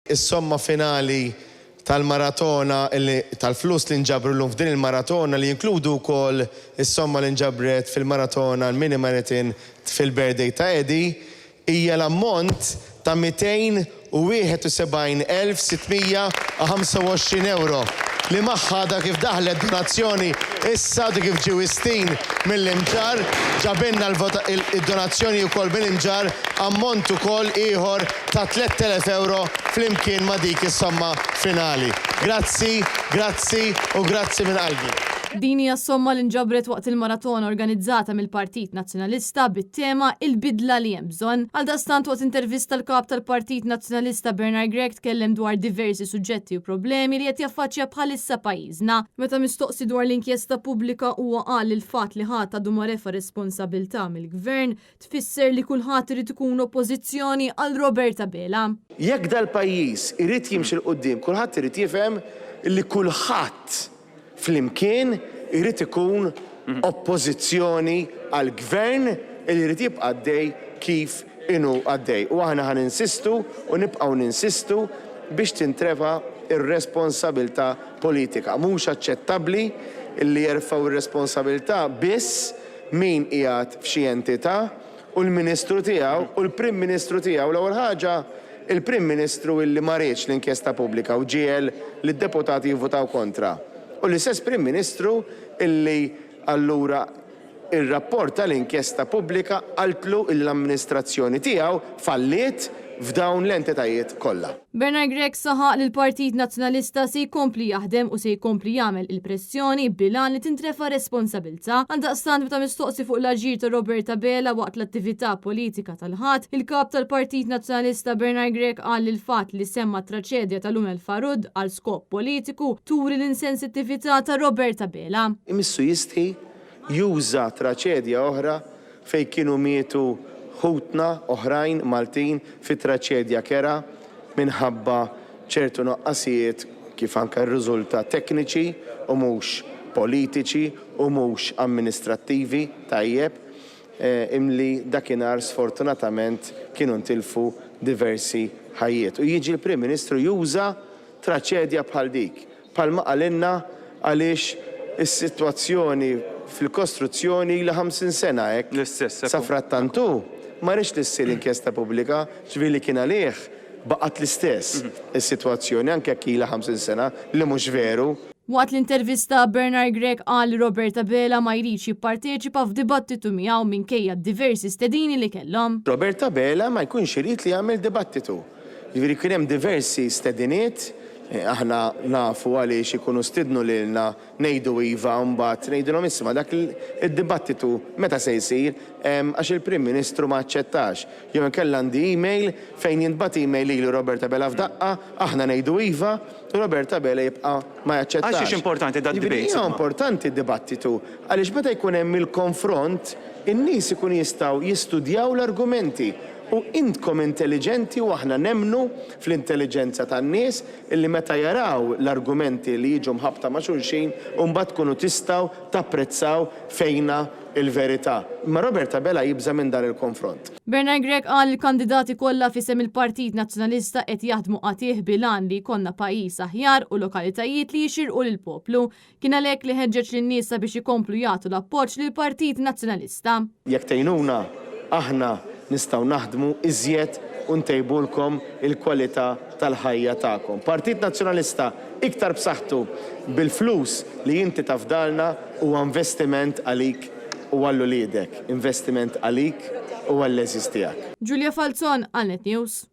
Is-somma finali tal-maratona tal-flus li nġabru l-lum f'din il-maratona li jinkludu wkoll is-somma li nġabret fil-maratona l-mini marathon fil-birthday ta' Edi hija l-ammont ta' 271,625 euro li magħha dak kif daħlet donazzjoni issa dik kif ġiwistin mill-imġar ġabilna il-donazzjoni wkoll mill-imġar ammont ukoll ieħor ta' 3,000 euro flimkien ma' dik is-somma finali. Grazzi, grazzi u grazzi minn qalbi. Din hija somma li nġabret waqt il-maratona organizzata mill-Partit Nazzjonalista bit-tema il-bidla li hemm bżonn. Għaldaqstant waqt intervista l-kap tal-Partit Nazzjonalista Bernard Gregg tkellem dwar diversi suġġetti u problemi li qed jaffaċċja bħalissa pajjiżna. Meta mistoqsi dwar l-inkjesta pubblika huwa qal il-fatt li ħadd għadu ma refa responsabilità mill-gvern tfisser li kulħadd irid ikun oppożizzjoni għal Roberta Bela. Jekk dal-pajjiż irid jimxi l qudiem kulħadd irid jifhem li kulħadd flimkien irrid ikun oppożizzjoni għal gvern li jrid jibqa' għaddej kif inhu għaddej. U aħna ħan insistu u nibqgħu ninsistu biex tintreva ir-responsabilità politika. Mhux aċċettabbli li jerfgħu ir-responsabilità biss min qiegħed f'xi entità u l-Ministru tiegħu u l-Prim Ministru tiegħu l-ewwel ħaġa il-Prim Ministru illi ma rridx l-inkjesta pubblika u ġiel li d-deputati jivvutaw kontra. U l-istess Prim Ministru illi allura il-rapport tal-inkjesta pubblika qaltlu l-amministrazzjoni tiegħu falliet f'dawn l-entitajiet kollha. Bernard Gregg saħaq li l-Partit Nazzjonalista se jkompli jaħdem u se jkompli jagħmel il-pressjoni bilan li tintrefa responsabilità. Għaldaqstant meta mistoqsi fuq l-aġir ta' Roberta Bela waqt l-attività politika tal-ħadd, il-kap tal-Partit Nazzjonalista Bernard Gregg qal li l-fatt li semma traċedja tal-Lum el-Farud għal skop politiku turi l-insensittività ta' Roberta Bela. Imissu jistħi juża traċedja oħra fejn kienu mietu ħutna oħrajn Maltin fit traċedja kera minħabba ċertu noqqasijiet kif anke r-riżulta tekniċi u mhux politiċi u mhux amministrattivi tajjeb imli dakinhar sfortunatament kienu ntilfu diversi ħajjiet. U jiġi l-Prim Ministru juża traċedja bħal dik. Bħalma qalilna għaliex is-sitwazzjoni fil-kostruzzjoni la 50 sena hekk. Sa frattantu ma rridx li ssir inkjesta pubblika, ġifieri kien għalih baqgħet l-istess is-sitwazzjoni anke jekk ilha 50 sena li mhux veru. Waqt l-intervista Bernard Gregg qal li Roberta Bela ma jridx jipparteċipa f'dibattitu miegħu minkejja diversi stedini li kellhom. Roberta Bela ma jkunx irid li jagħmel dibattitu. Ġifieri kien hemm diversi stediniet aħna nafu għaliex ikunu stidnu lilna ngħidu iva mbagħad ngħidulhom isma' dak id-dibattitu meta se jsir għax il-Prim Ministru ma aċċettax. Jew inkella għandi email fejn jintbagħat email lilu Roberta Bela f'daqqa, aħna ngħidu iva, u Roberta Bela jibqa' ma jaċċettax. Għaliex importanti dan id-debate? Hija importanti d-dibattitu għaliex meta jkun hemm il-konfront, in-nies ikun jistgħu jistudjaw l-argumenti. U intkom intelligenti u aħna nemnu fl-intelligenza tan-nies illi meta jaraw l-argumenti li jiġu mħabta ma' xulxin u mbagħad tkunu tistgħu tapprezzaw fejna il-verità. Ma Roberta Bela jibża minn dan il-konfront. Bernard Gregg qal li kandidati kollha fisem il-Partit Nazzjonalista qed jaħdmu qatih bilan li jkollna pajjiż aħjar u lokalitajiet li jixirqu lill-poplu. Kien għalhekk li ħeġġeġ lin-nies biex ikomplu jagħtu l-appoġġ lill-Partit Nazzjonalista. Jekk tgħinuna aħna nistgħu naħdmu iżjed u ntejbulkom il-kwalità tal-ħajja tagħkom. Partit Nazzjonalista iktar b'saħħtu bil-flus li inti tafdalna huwa investiment għalik u għall uliedek, investiment għalik u għall-eżis tiegħek. Giulia Falzon, Alnet News.